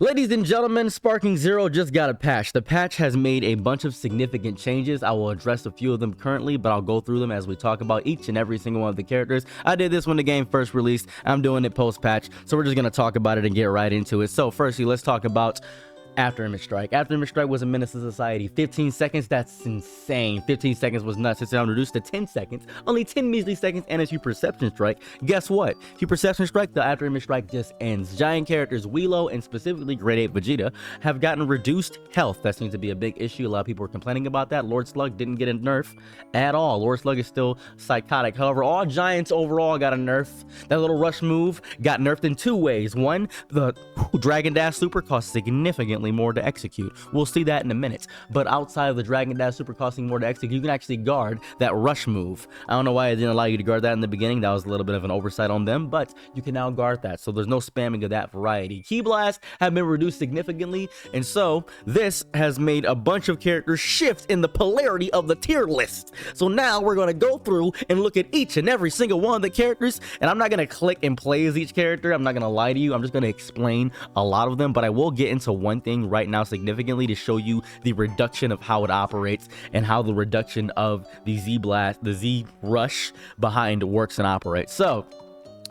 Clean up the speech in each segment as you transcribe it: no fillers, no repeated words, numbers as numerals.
Ladies and gentlemen, Sparking Zero just got a patch. The patch has made a bunch of significant changes. I will address a few of them currently, but I'll go through them as we talk about each and every single one of the characters. I did this when the game first released. I'm doing it post-patch, so we're just going to talk about it and get right into it. So firstly, let's talk about After Image Strike. After Image Strike was a menace to society. 15 seconds, that's insane. 15 seconds was nuts. It's now reduced to 10 seconds. Only 10 measly seconds, and if you Perception Strike, guess what? If you Perception Strike, the After Image Strike just ends. Giant characters, Weelo, and specifically Grade 8 Vegeta, have gotten reduced health. That seems to be a big issue. A lot of people are complaining about that. Lord Slug didn't get a nerf at all. Lord Slug is still psychotic. However, all Giants overall got a nerf. That little rush move got nerfed in two ways. One, the Dragon Dash Super costs significantly more to execute. We'll see that in a minute. But outside of the Dragon Dash Super costing more to execute, you can actually guard that rush move. I don't know why it didn't allow you to guard that in the beginning. That was a little bit of an oversight on them, but you can now guard that. So there's no spamming of that variety. Ki Blasts have been reduced significantly, and so this has made a bunch of characters shift in the polarity of the tier list. So now we're going to go through and look at each and every single one of the characters, and I'm not going to click and play as each character. I'm not going to lie to you. I'm just going to explain a lot of them, but I will get into one thing right now significantly to show you the reduction of how it operates and how the reduction of the Z Blast, the Z Rush behind works and operates. So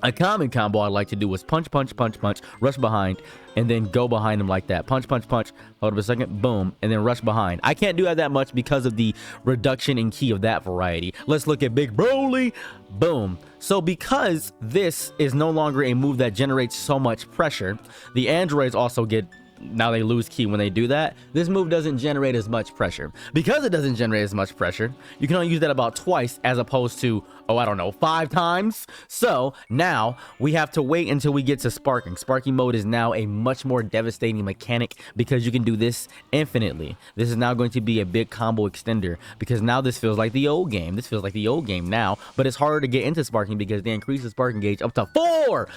a common combo I like to do is punch, punch, punch, punch, rush behind, and then go behind them like that. Punch, punch, punch, hold up a second, boom, and then rush behind. I can't do that much because of the reduction in ki of that variety. Let's look at Big Broly, boom. So because this is no longer a move that generates so much pressure, the androids also get, now they lose ki when they do that. This move doesn't generate as much pressure. Because it doesn't generate as much pressure, you can only use that about twice as opposed to, oh, I don't know, 5 times. So now we have to wait until we get to Sparking. Sparking mode is now a much more devastating mechanic because you can do this infinitely. This is now going to be a big combo extender because now this feels like the old game. This feels like the old game now, but it's harder to get into Sparking because they increase the Sparking gauge up to 4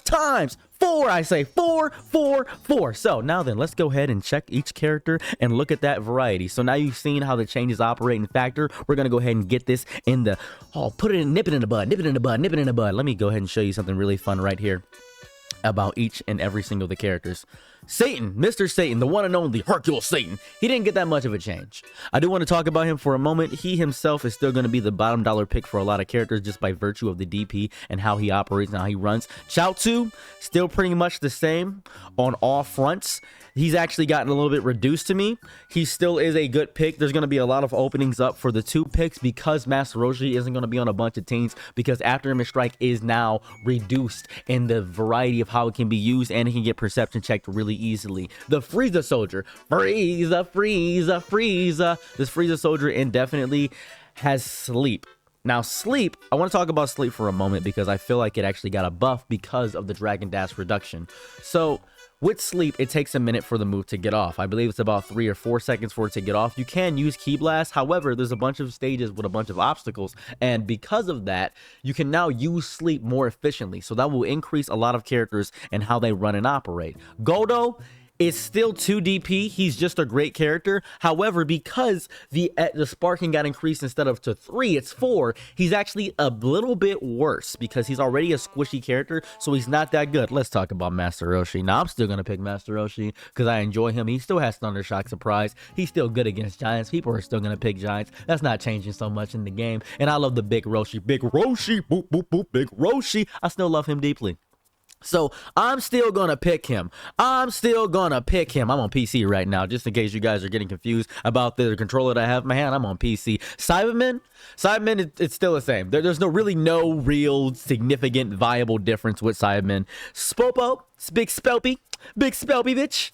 times. 4, I say 4, 4, 4. So now then, let's go ahead and check each character and look at that variety. So now you've seen how the changes operate in Factor. We're going to go ahead and get this in the, put it in, nip it in the bud, nip it in the bud, nip it in the bud. Let me go ahead and show you something really fun right here about each and every single of the characters. Satan, Mr. Satan, the one and only Hercule Satan. He didn't get that much of a change. I do want to talk about him for a moment. He himself is still going to be the bottom dollar pick for a lot of characters just by virtue of the DP and how he operates and how he runs. Chaozu, still pretty much the same on all fronts. He's actually gotten a little bit reduced to me. He still is a good pick. There's going to be a lot of openings up for the 2 picks because Master Roshi isn't going to be on a bunch of teams because After Image Strike is now reduced in the variety of how it can be used, and it can get perception checked really easily. The Frieza Soldier. Frieza, Frieza, Frieza. This Frieza Soldier indefinitely has Sleep. Now, Sleep, I want to talk about Sleep for a moment because I feel like it actually got a buff because of the Dragon Dash reduction. So with Sleep, it takes a minute for the move to get off. I believe it's about 3 or 4 seconds for it to get off. You can use Ki Blast. However, there's a bunch of stages with a bunch of obstacles. And because of that, you can now use Sleep more efficiently. So that will increase a lot of characters and how they run and operate. Goldo is still 2 DP. He's just a great character. However, because the Sparking got increased instead of to 3, it's 4, he's actually a little bit worse because he's already a squishy character, so he's not that good. Let's talk about Master Roshi. Now, I'm still going to pick Master Roshi because I enjoy him. He still has Thunder Shock Surprise. He's still good against Giants. People are still going to pick Giants. That's not changing so much in the game. And I love the Big Roshi. Big Roshi. Boop, boop, boop. Big Roshi. I still love him deeply. So I'm still gonna pick him. I'm on PC right now, just in case you guys are getting confused about the controller that I have in my hand. I'm on PC. Cyberman, it's still the same. There's no real significant viable difference with Cyberman. Spopo, Big Spelpy bitch,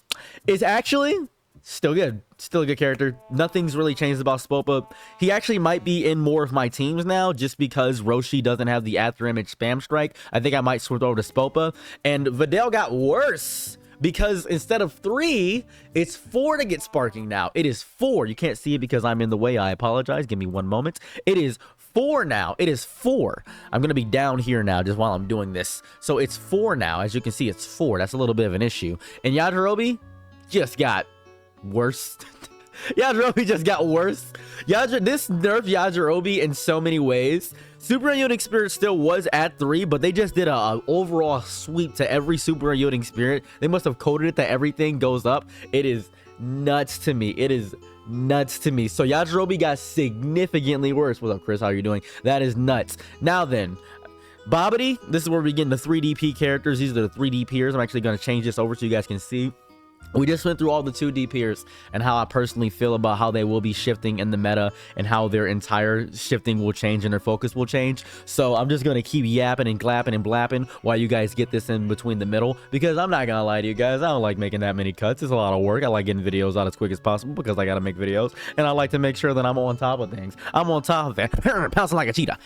is actually still good. Still a good character. Nothing's really changed about Spopa. He actually might be in more of my teams now just because Roshi doesn't have the After Image spam strike. I think I might switch over to Spopa. And Videl got worse because instead of 3, it's 4 to get Sparking now. It is 4. You can't see it because I'm in the way. I apologize. Give me one moment. It is 4 now. It is 4. I'm going to be down here now just while I'm doing this. So it's 4 now. As you can see, it's 4. That's a little bit of an issue. And Yajirobe just got worse. Yajirobe just got worse. This nerfed Yajirobe in so many ways. Super Unyielding Spirit still was at 3, but they just did a overall sweep to every Super Unyielding Spirit. They must have coded it that everything goes up. It is nuts to me. It is nuts to me. So Yajirobe got significantly worse. What's up, Chris? How are you doing? That is nuts. Now then, Babidi, this is where we get into 3DP characters. These are the 3DPers. I'm actually going to change this over so you guys can see. We just went through all the 2D peers and how I personally feel about how they will be shifting in the meta and how their entire shifting will change and their focus will change. So I'm just going to keep yapping and clapping and blapping while you guys get this in between the middle, because I'm not going to lie to you guys. I don't like making that many cuts. It's a lot of work. I like getting videos out as quick as possible because I got to make videos, and I like to make sure that I'm on top of things. I'm on top of it. Pouncing like a cheetah.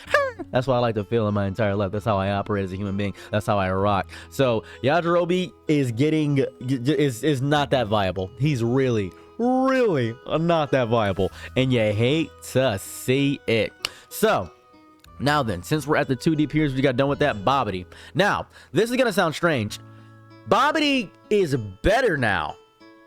That's what I like to feel in my entire life. That's how I operate as a human being. That's how I rock. So Yajirobe is not that viable. He's really not that viable, and you hate to see it. So now then, since we're at the 2D peers, we got done with that. Babidi. Now, this is gonna sound strange. Babidi is better now.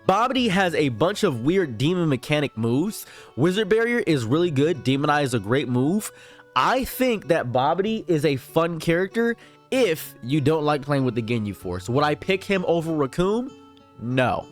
Babidi has a bunch of weird demon mechanic moves. Wizard Barrier is really good. Demon Eye is a great move. I think that Babidi is a fun character if you don't like playing with the Ginyu Force. Would I pick him over Raccoon? No.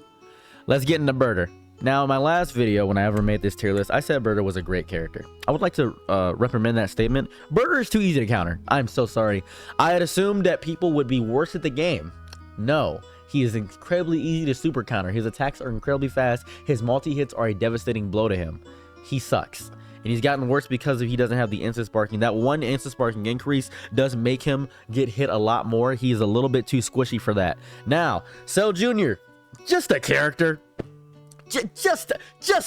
Let's get into Birder. Now, in my last video, when I ever made this tier list, I said Birder was a great character. I would like to reprimand that statement. Birder is too easy to counter. I'm so sorry. I had assumed that people would be worse at the game. No. He is incredibly easy to super counter. His attacks are incredibly fast. His multi-hits are a devastating blow to him. He sucks. And he's gotten worse because he doesn't have the instant sparking. That one instant sparking increase does make him get hit a lot more. He's a little bit too squishy for that. Now, Cell Jr., just a character. Just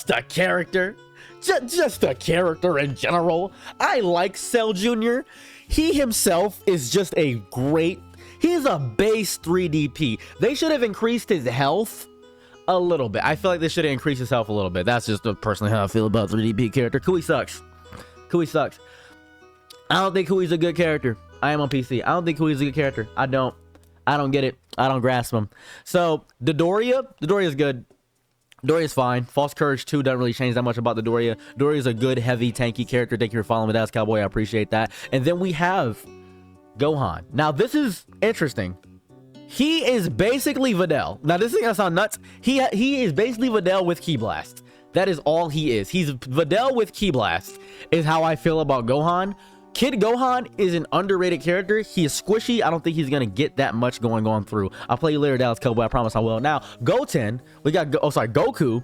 a character. Just a character in general. I like Cell Jr. He himself is just a great... He's a base 3DP. They should have increased his health a little bit. I feel like they should have increased his health a little bit. That's just personally how I feel about 3DP character. Kui sucks. Kui sucks. I don't think Kui's a good character. I am on PC. I don't think Kui's a good character. I don't get it. I don't grasp him. So, Dodoria is good. Doria's fine. False Courage 2 doesn't really change that much about the Doria. Doria's a good, heavy, tanky character. Thank you for following me, That's Cowboy. I appreciate that. And then we have Gohan. Now, this is interesting. He is basically Videl. Now, this is gonna sound nuts. He is basically Videl with Ki Blast. That is all he is. He's Videl with Ki Blast, is how I feel about Gohan. Kid Gohan is an underrated character. He is squishy. I don't think he's gonna get that much going on through. I'll play you later, Dallas Cowboy. I promise I will. Now, Goten, we got Goku.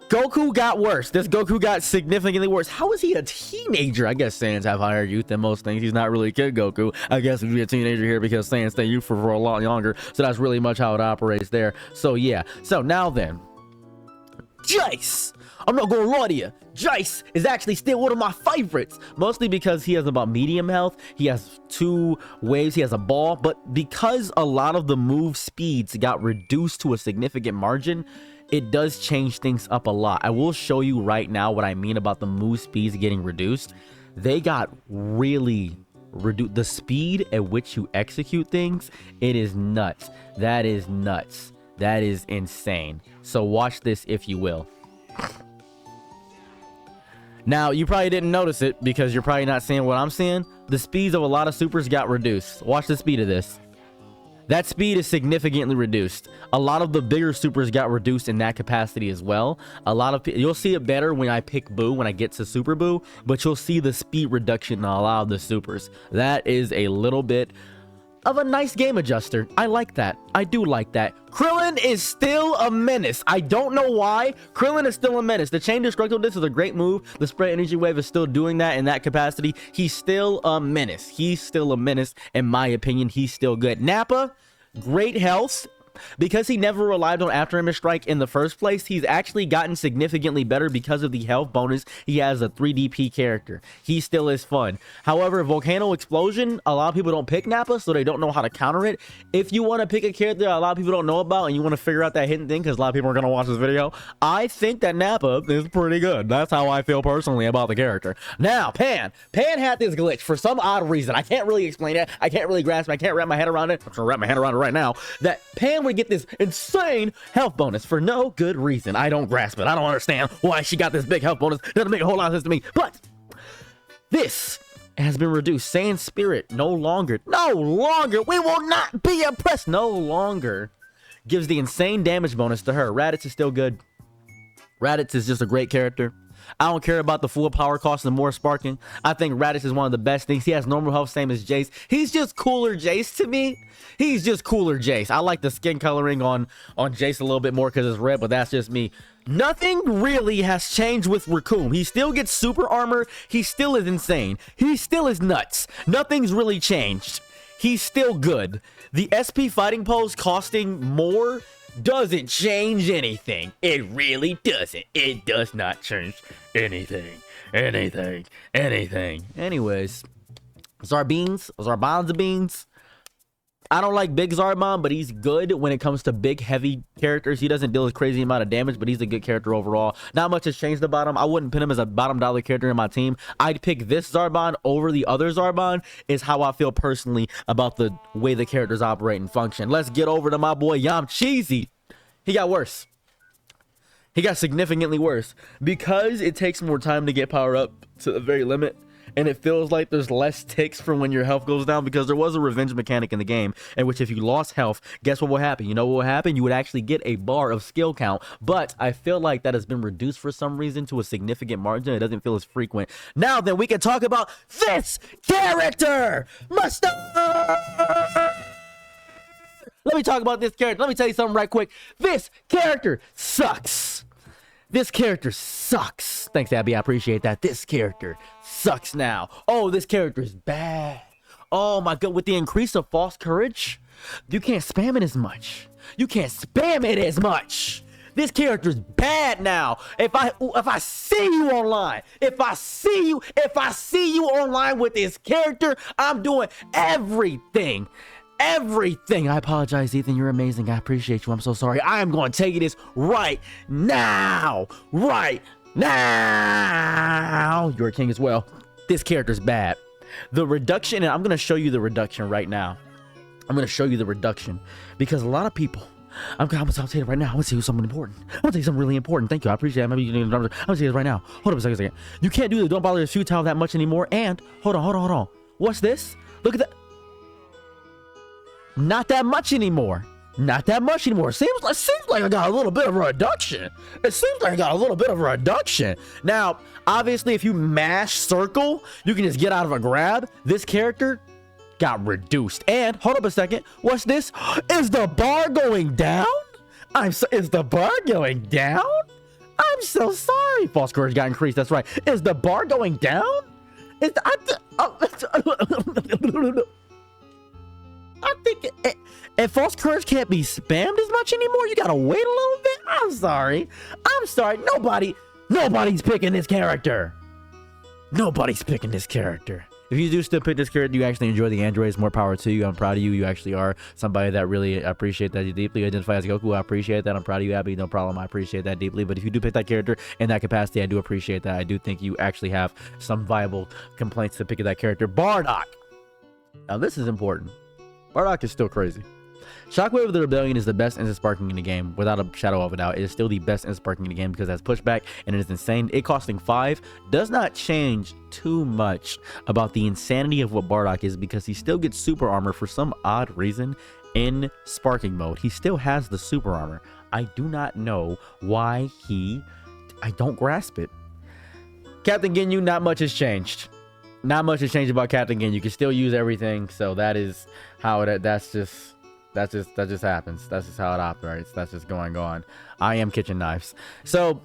Goku got worse. This Goku got significantly worse. How is he a teenager? I guess Saiyans have higher youth than most things. He's not really Kid Goku. I guess he'd be a teenager here because Saiyans stay youthful for a lot longer. So that's really much how it operates there. So yeah. So now then, Jace. I'm not gonna lie to you. Jace is actually still one of my favorites. Mostly because he has about medium health. He has 2 waves. He has a ball. But because a lot of the move speeds got reduced to a significant margin, it does change things up a lot. I will show you right now what I mean about the move speeds getting reduced. They got really reduced. The speed at which you execute things, it is nuts. That is nuts. That is insane. So watch this if you will. Now, you probably didn't notice it because you're probably not seeing what I'm seeing. The speeds of a lot of supers got reduced. Watch the speed of this. That speed is significantly reduced. A lot of the bigger supers got reduced in that capacity as well. A lot of you'll see it better when I pick Boo, when I get to Super Boo, but you'll see the speed reduction in a lot of the supers. That is a little bit of a nice game adjuster. I like that. I do like that. Krillin is still a menace. I don't know why. Krillin is still a menace. The Chain Destructible Disc is a great move. The Spray Energy Wave is still doing that in that capacity. He's still a menace. He's still a menace. In my opinion, he's still good. Nappa, great health. Because he never relied on After Image Strike in the first place, he's actually gotten significantly better because of the health bonus. He has a 3DP character. He still is fun. However, Volcano Explosion, a lot of people don't pick Nappa, so they don't know how to counter it. If you want to pick a character a lot of people don't know about and you want to figure out that hidden thing, because a lot of people are going to watch this video, I think that Nappa is pretty good. That's how I feel personally about the character. Now, Pan had this glitch for some odd reason. I can't really explain it. I can't really grasp it. I can't wrap my head around it. I'm trying to wrap my head around it right now. That Pan would get this insane health bonus for no good reason. I don't grasp it. I don't understand why she got this big health bonus. It doesn't make a whole lot of sense to me. But this has been reduced. Saiyan Spirit no longer, we will not be oppressed, no longer gives the insane damage bonus to her. Raditz is still good. Raditz is just a great character. I don't care about the full power cost and more sparking. I think Raditz is one of the best things. He has normal health, same as Jace. He's just cooler Jace to me. He's just cooler Jace. I like the skin coloring on Jace a little bit more because it's red, but that's just me. Nothing really has changed with Raccoon. He still gets super armor. He still is insane. He still is nuts. Nothing's really changed. He's still good. The SP fighting pose costing more doesn't change anything. It really doesn't. It does not change anything. Anyways, Zarbon's beans. I don't like big Zarbon, but he's good when it comes to big, heavy characters. He doesn't deal with crazy amount of damage, but he's a good character overall. Not much has changed about him. I wouldn't pin him as a bottom dollar character in my team. I'd pick this Zarbon over the other Zarbon, is how I feel personally about the way the characters operate and function. Let's get over to my boy Yam Cheesy. He got worse. He got significantly worse. Because it takes more time to get power up to the very limit, and it feels like there's less ticks from when your health goes down, because there was a revenge mechanic in the game in which if you lost health, guess what will happen? You know what will happen? You would actually get a bar of skill count, but I feel like that has been reduced for some reason to a significant margin. It doesn't feel as frequent. Now then, we can talk about this character! Mustard! Let me talk about this character. Let me tell you something right quick. This character sucks. This character sucks. Thanks, Abby. I appreciate that. This character sucks now. Oh, this character is bad. Oh my god, with the increase of false courage, you can't spam it as much. This character's bad now. If I see you online, if I see you online with this character, I'm doing everything. I apologize, Ethan. You're amazing. I appreciate you. I'm so sorry. I am going to tell you this right now. You're a king as well. This character's bad. The reduction, and I'm going to show you the reduction right now. I'm going to show you the reduction because a lot of people, I'm going to tell you right now. I'm going to tell you something important. I'm going to tell you something really important. Thank you. I appreciate it. Maybe you need I'm going to tell you this right now. Hold up a second. You can't do the don't bother your futile that much anymore. And hold on. What's this? Look at that. Not that much anymore. Seems like I got a little bit of a reduction. Now, obviously, if you mash circle, you can just get out of a grab. This character got reduced. And hold up a second. What's this? Is the bar going down? Is the bar going down? I'm so sorry. False courage got increased. That's right. Is the bar going down? I think if false courage can't be spammed as much anymore, you gotta wait a little bit. I'm sorry. Nobody's picking this character. If you do still pick this character, you actually enjoy the androids, more power to you. I'm proud of you. You actually are somebody that really appreciate that. You deeply identify as Goku. I appreciate that. I'm proud of you, Abby. No problem. I appreciate that deeply. But if you do pick that character in that capacity, I do appreciate that. I do think you actually have some viable complaints to pick of that character. Bardock. Now this is important. Bardock is still crazy. Shockwave of the Rebellion is the best instant sparking in the game, without a shadow of a doubt. It is still the best instant sparking in the game because it has pushback and it is insane. It costing 5 does not change too much about the insanity of what Bardock is, because he still gets super armor for some odd reason in sparking mode. He still has the super armor. I do not know why I don't grasp it. Captain Ginyu, not much has changed. Not much has changed about Captain Ginyu. You can still use everything, so that is how that just happens. That's just how it operates. That's just going on. I am kitchen knives. So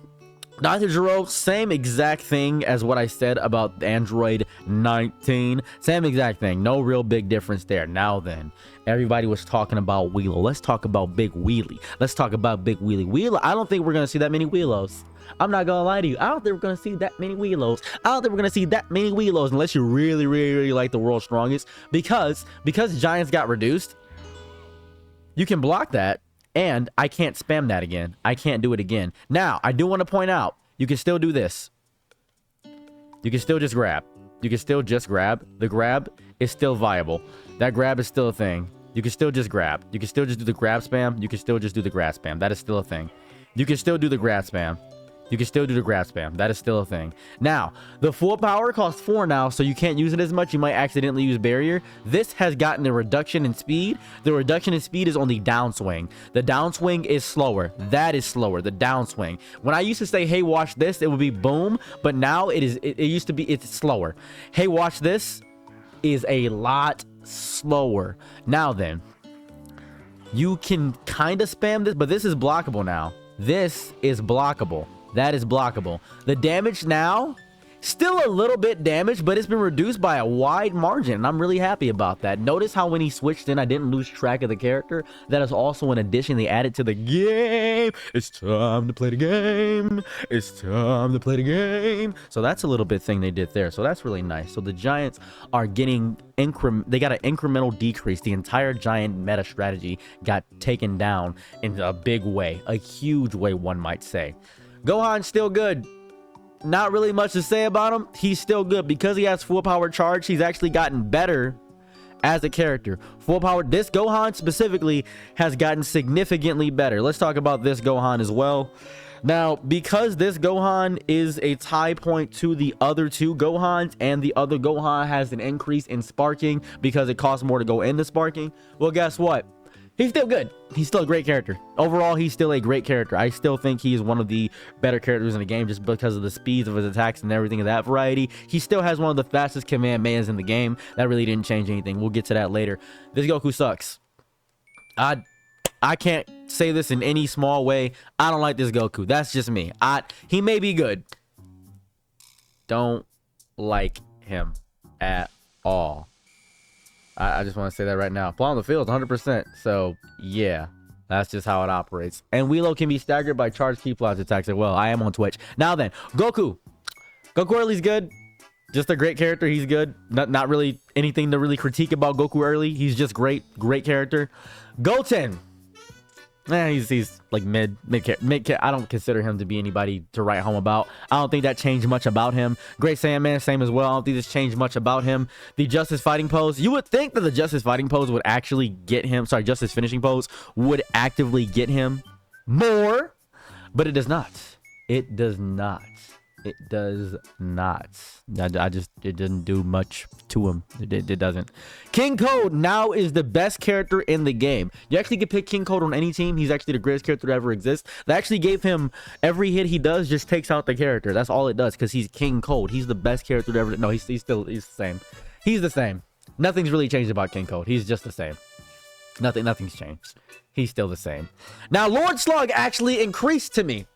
Dr. Gero, same exact thing as what I said about Android 19. Same exact thing. No real big difference there. Now then, everybody was talking about Wheelo. Let's talk about Big Wheelie. Wheelo, I don't think we're gonna see that many Wheelos. I'm not gonna lie to you. I don't think we're gonna see that many Wheelos. Unless you really like the World's Strongest. Because Giants got reduced, you can block that, and I can't spam that again. I can't do it again. Now, I do want to point out, you can still do this. You can still just grab. The grab is still viable. That grab is still a thing. You can still just grab. You can still just do the grab spam. That is still a thing. You can still do the grab spam. You can still do the grab spam. That is still a thing. Now, the full power costs 4 now, so you can't use it as much. You might accidentally use barrier. This has gotten a reduction in speed. The reduction in speed is on the downswing. The downswing is slower. That is slower, the downswing. When I used to say, hey, watch this, it would be boom, but now it used to be, it's slower. Hey, watch this is a lot slower. Now then, you can kind of spam this, but this is blockable now. This is blockable. That is blockable. The damage now, still a little bit damaged, but it's been reduced by a wide margin, and I'm really happy about that. Notice how when he switched in, I didn't lose track of the character. That is also an addition they added to the game. It's time to play the game. It's time to play the game. So that's a little bit thing they did there. So that's really nice. So the Giants are getting they got an incremental decrease. The entire Giant meta strategy got taken down in a big way, a huge way, one might say. Gohan's still good. Not really much to say about him. He's still good because he has full power charge. He's actually gotten better as a character. Full power, this Gohan specifically has gotten significantly better. Let's talk about this Gohan as well. Now, because this Gohan is a tie point to the other two Gohans, and the other Gohan has an increase in sparking because it costs more to go into sparking, well, guess what? He's still good. He's still a great character. Overall, he's still a great character. I still think he is one of the better characters in the game just because of the speeds of his attacks and everything of that variety. He still has one of the fastest Kamehamehas in the game. That really didn't change anything. We'll get to that later. This Goku sucks. I can't say this in any small way. I don't like this Goku. That's just me. He may be good. Don't like him at all. I just want to say that right now. Fly on the field 100%. So, yeah. That's just how it operates. And Wheelo can be staggered by charged key plots attacks as well. I am on Twitch. Now then, Goku. Goku Early's good. Just a great character. He's good. Not really anything to really critique about Goku Early. He's just great. Great character. Goten. He's like mid. I don't consider him to be anybody to write home about. I don't think that changed much about him. Great Saiyaman, same as well. I don't think this changed much about him. The Justice Fighting Pose. You would think that the Justice Fighting Pose would actually get him. Sorry, Justice Finishing Pose would actively get him more, but it does not. It does not. It does not. It didn't do much to him. It doesn't. King Code now is the best character in the game. You actually can pick King Code on any team. He's actually the greatest character to ever exist. They actually gave him every hit he does just takes out the character. That's all it does because he's King Code. He's the best character to ever. No, he's the same. He's the same. Nothing's really changed about King Code. He's just the same. Nothing's changed. He's still the same. Now, Lord Slug actually increased to me.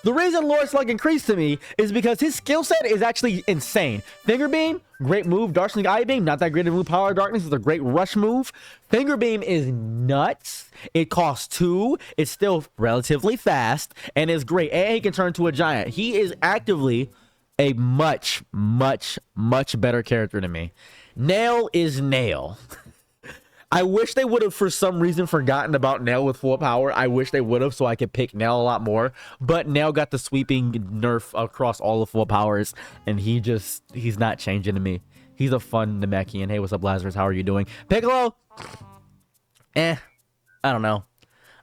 The reason Lord Slug increased to me is because his skill set is actually insane. Finger Beam, great move. Dark Sling Eye Beam, not that great of a move. Power of Darkness is a great rush move. Finger Beam is nuts. It costs 2. It's still relatively fast and is great. And he can turn to a giant. He is actively a much better character than me. Nail is Nail. I wish they would have, for some reason, forgotten about Nail with full power. I wish they would have, so I could pick Nail a lot more. But Nail got the sweeping nerf across all the full powers, and he's not changing to me. He's a fun Namekian. Hey, what's up, Lazarus? How are you doing? Piccolo? I don't know.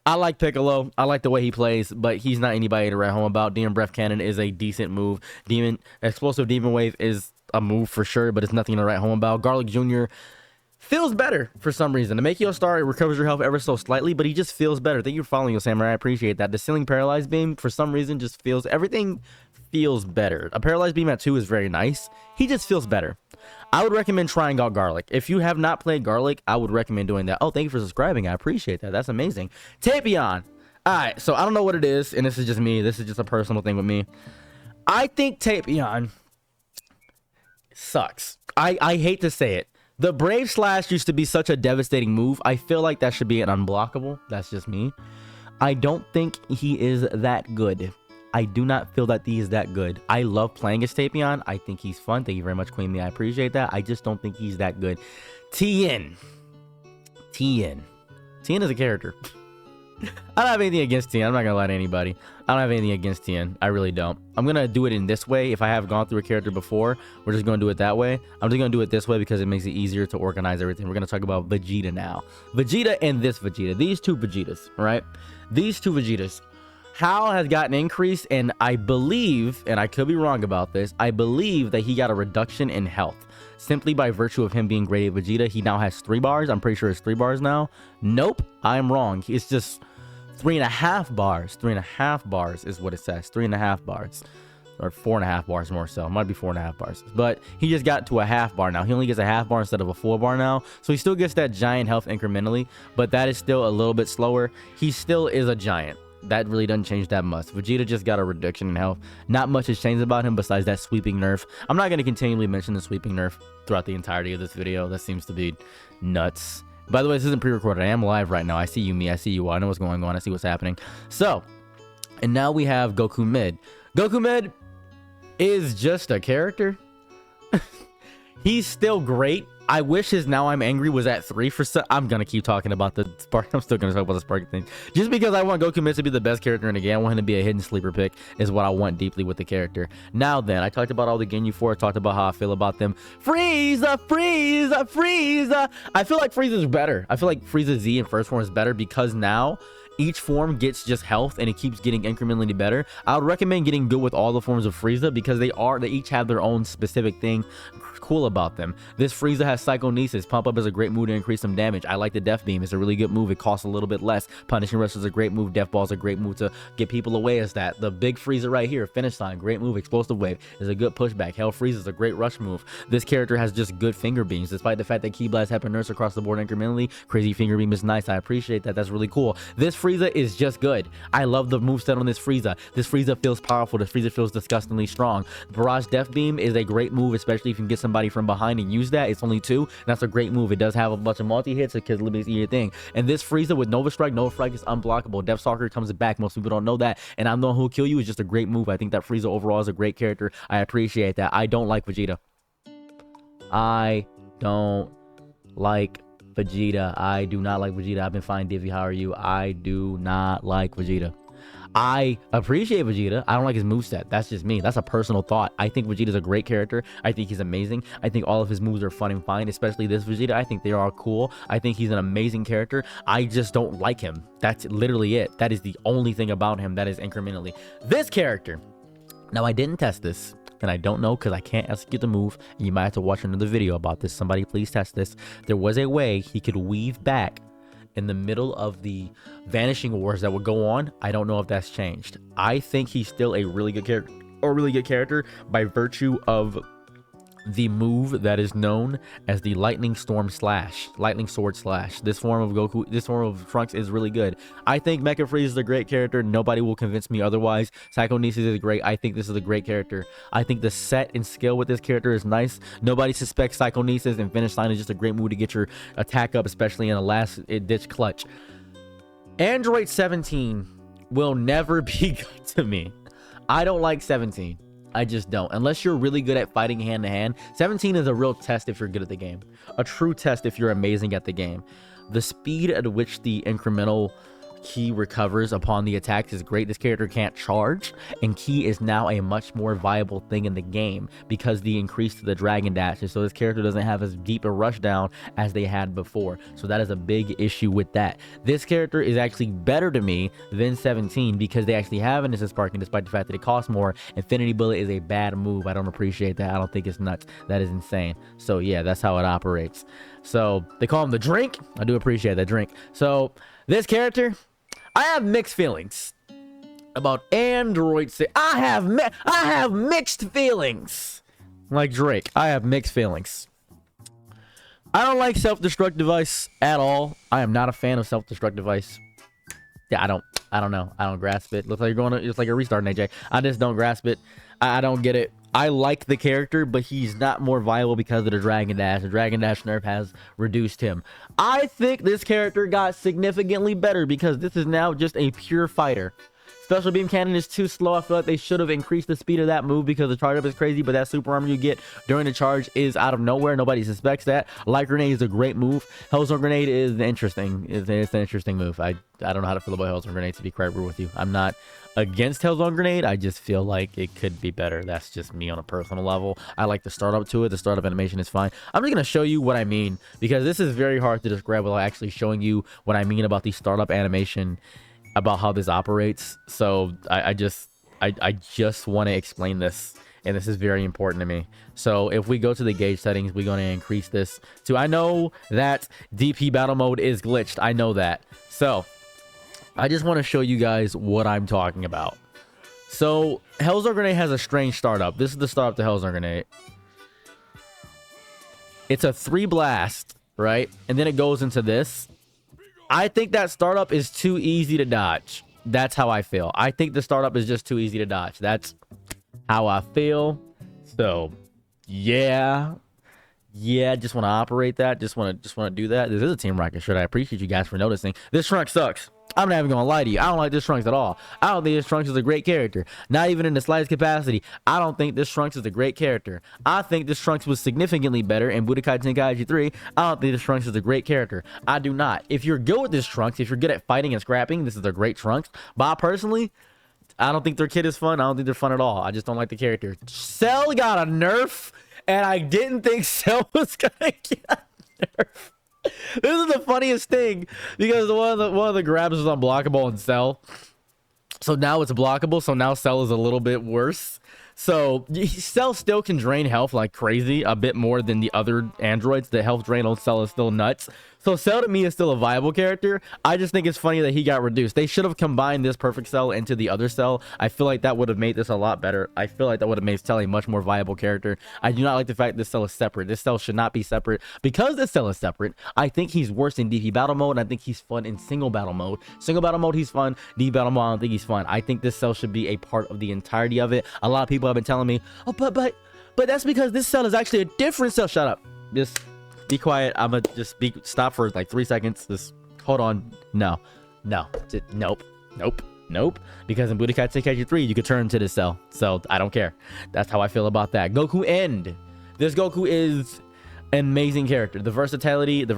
I like Piccolo. I like the way he plays, but he's not anybody to write home about. Demon Breath Cannon is a decent move. Explosive Demon Wave is a move for sure, but it's nothing to write home about. Garlic Jr. feels better for some reason. To make you a star, it recovers your health ever so slightly, but he just feels better. Thank you for following, Samurai. I appreciate that. The Ceiling Paralyzed Beam, for some reason, just feels... Everything feels better. A Paralyzed Beam at 2 is very nice. He just feels better. I would recommend trying out Garlic. If you have not played Garlic, I would recommend doing that. Oh, thank you for subscribing. I appreciate that. That's amazing. Tapion. Alright, so I don't know what it is, and this is just me. This is just a personal thing with me. I think Tapion sucks. I hate to say it. The Brave Slash used to be such a devastating move. I feel like that should be an unblockable. That's just me. I don't think he is that good. I do not feel that he is that good. I love playing as Tapion. I think he's fun. Thank you very much, Queen Me. I appreciate that. I just don't think he's that good. Tien is a character. I don't have anything against Tien. I'm not gonna lie to anybody. I don't have anything against Tien. I really don't. I'm gonna do it in this way. If I have gone through a character before, we're just gonna do it that way. I'm just gonna do it this way because it makes it easier to organize everything. We're gonna talk about Vegeta now. Vegeta and this Vegeta. These two Vegetas, right? These two Vegetas Hal has gotten increased, and I believe, and I could be wrong about this, I believe that he got a reduction in health. Simply by virtue of him being Great Ape Vegeta, he now has 3 bars. I'm pretty sure it's 3 bars now. Nope, I'm wrong. It's just 3.5 bars. 3.5 bars is what it says. 3.5 bars. Or 4.5 bars more so. It might be 4.5 bars. But he just got to a half bar now. He only gets a half bar instead of a full bar now. So he still gets that giant health incrementally. But that is still a little bit slower. He still is a giant. That really doesn't change that much. Vegeta just got a reduction in health. Not much has changed about him besides that sweeping nerf. I'm not going to continually mention the sweeping nerf throughout the entirety of this video. That seems to be nuts. By the way, this isn't pre-recorded. I am live right now. I see you, me. I see you. I know what's going on. I see what's happening. So, and now we have Goku Mid. Goku Mid is just a character. He's still great. I wish his Now I'm Angry was at 3 for some. I'm gonna keep talking about the spark. I'm still gonna talk about the spark thing, just because I want Goku Mid to be the best character in the game. I want him to be a hidden sleeper pick, is what I want deeply with the character. Now then, I talked about all the Ginyu Force, talked about how I feel about them. Frieza, Frieza, Frieza. I feel like Frieza's better. I feel like Frieza Z in first form is better because now each form gets just health and it keeps getting incrementally better. I would recommend getting good with all the forms of Frieza because they each have their own specific thing cool about them. This Frieza has Psychonesis. Pump Up is a great move to increase some damage. I like the Death Beam. It's a really good move. It costs a little bit less. Punishing Rush is a great move. Death Ball is a great move to get people away as that. The big Frieza right here, Finish Line, great move. Explosive Wave is a good pushback. Hell Freeze is a great rush move. This character has just good finger beams, despite the fact that Ki Blast happen nurse across the board incrementally. Crazy Finger Beam is nice. I appreciate that. That's really cool. This Frieza is just good. I love the moveset on this Frieza. This Frieza feels powerful. This Frieza feels disgustingly strong. Barrage Death Beam is a great move, especially if you can get somebody from behind and use that. It's only 2, and that's a great move. It does have a bunch of multi-hits because it limits your thing. And this Frieza with Nova Strike is unblockable. Deathstalker comes back. Most people don't know that. And I'm the one who'll kill you is just a great move. I think that Frieza overall is a great character. I appreciate that. I don't like Vegeta. I don't like Vegeta. I do not like Vegeta. I've been fine, Divvy. How are you? I do not like Vegeta. I appreciate Vegeta. I don't like his moveset. That's just me. That's a personal thought. I think Vegeta's a great character. I think he's amazing. I think all of his moves are fun and fine, especially this Vegeta. I think they are cool. I think he's an amazing character. I just don't like him. That's literally it. That is the only thing about him that is incrementally. This character. Now, I didn't test this, and I don't know because I can't execute the move, and you might have to watch another video about this. Somebody please test this. There was a way he could weave back in the middle of the vanishing wars that would go on. I don't know if that's changed. I think he's still a really good character, by virtue of the move that is known as the Lightning Sword Slash. This form of Goku, this form of Trunks is really good. I think Mecha Freeze is a great character. Nobody will convince me otherwise. Psychonesis is great. I think this is a great character. I think the set and skill with this character is nice. Nobody suspects Psychonesis, and Finish Line is just a great move to get your attack up, especially in a last ditch clutch. Android 17 will never be good to me. I don't like 17. I just don't. Unless you're really good at fighting hand to hand. 17 is a real test if you're good at the game. A true test if you're amazing at the game. The speed at which the incremental Ki recovers upon the attack is great. This character can't charge, and Ki is now a much more viable thing in the game because the increase to the Dragon Dash. So this character doesn't have as deep a rush down as they had before. So that is a big issue with that. This character is actually better to me than 17 because they actually have an instant sparking despite the fact that it costs more. Infinity Bullet is a bad move. I don't appreciate that. I don't think it's nuts. That is insane. So yeah, that's how it operates. So they call him the drink. I do appreciate that drink. So this character, I have mixed feelings about Android 6. I have mixed feelings. Like Drake, I have mixed feelings. I don't like self-destruct device at all. I am not a fan of self-destruct device. Yeah, I don't know. I don't grasp it. Looks like it's like a restart, AJ. I just don't grasp it. I don't get it. I like the character, but he's not more viable because of the Dragon Dash. The Dragon Dash nerf has reduced him. I think this character got significantly better because this is now just a pure fighter. Special Beam Cannon is too slow. I feel like they should have increased the speed of that move because the charge up is crazy, but that super armor you get during the charge is out of nowhere. Nobody suspects that. Light Grenade is a great move. Hellstorm Grenade is interesting. It's an interesting move. I don't know how to feel about Hellstorm Grenade, to be quite real with you. I'm not against Hellstorm Grenade. I just feel like it could be better. That's just me on a personal level. I like the startup to it. The startup animation is fine. I'm just going to show you what I mean because this is very hard to describe without actually showing you what I mean about the startup animation about how this operates. So I just want to explain this, and this is very important to me. So if we go to the gauge settings, we're going to increase this to, I know that DP battle mode is glitched. I know that. So I just want to show you guys what I'm talking about. So Hellstorm Grenade has a strange startup. This is the startup to Hellstorm Grenade. It's a 3 blast, right? And then it goes into this. I think that startup is too easy to dodge. That's how I feel. I think the startup is just too easy to dodge. That's how I feel. So yeah, just want to operate that. Just want to do that. This is a Team Rocket shirt. I appreciate you guys for noticing. This Trunks sucks. I'm not even gonna lie to you. I don't like this Trunks at all. I don't think this Trunks is a great character. Not even in the slightest capacity. I don't think this Trunks is a great character. I think this Trunks was significantly better in Budokai Tenkaichi 3. I don't think this Trunks is a great character. I do not. If you're good with this Trunks, if you're good at fighting and scrapping, this is a great Trunks. But I personally, I don't think their kid is fun. I don't think they're fun at all. I just don't like the character. Cell got a nerf, and I didn't think Cell was gonna get a nerf. This is the funniest thing, because one of the grabs was unblockable in Cell. So now it's blockable, so now Cell is a little bit worse. So Cell still can drain health like crazy, a bit more than the other androids. The health drain on Cell is still nuts. So Cell to me is still a viable character. I just think it's funny that he got reduced. They should have combined this perfect Cell into the other Cell. I feel like that would have made this a lot better. I feel like that would have made Cell a much more viable character. I do not like the fact this Cell is separate. This Cell should not be separate. Because this Cell is separate, I think he's worse in DP battle mode, and I think he's fun in single battle mode. Single battle mode, he's fun. DP battle mode, I don't think he's fun. I think this Cell should be a part of the entirety of it. A lot of people have been telling me, oh, but that's because this Cell is actually a different Cell. Shut up. Just be quiet. I'm gonna just stop for like 3 seconds. Just hold on. No. Nope. Because in Budokai Tenkaichi 3, you could turn into this Cell. So I don't care. That's how I feel about that. Goku End. This Goku is an amazing character. The versatility of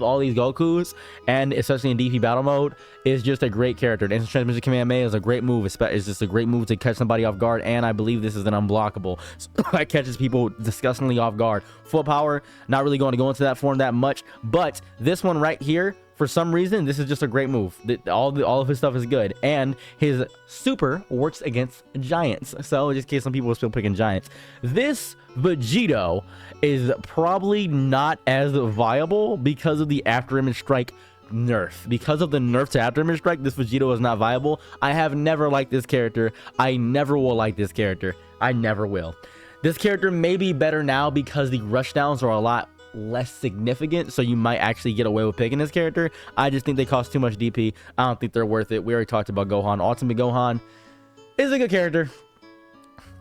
all these Gokus, and especially in DP battle mode, is just a great character. The instant transmission Kamehameha is a great move. It's just a great move to catch somebody off guard, and I believe this is an unblockable. So that catches people disgustingly off guard. Full power, not really going to go into that form that much, but this one right here, for some reason, this is just a great move. All of his stuff is good, and his super works against giants. So just in case some people are still picking giants, this Vegito is probably not as viable because of the after image strike nerf. Because of the nerf to after image strike, this Vegito is not viable. I have never liked this character. I never will like this character. I never will. This character may be better now because the rushdowns are a lot less significant, so you might actually get away with picking this character. I just think they cost too much DP. I don't think they're worth it. We already talked about Gohan. Ultimate Gohan is a good character.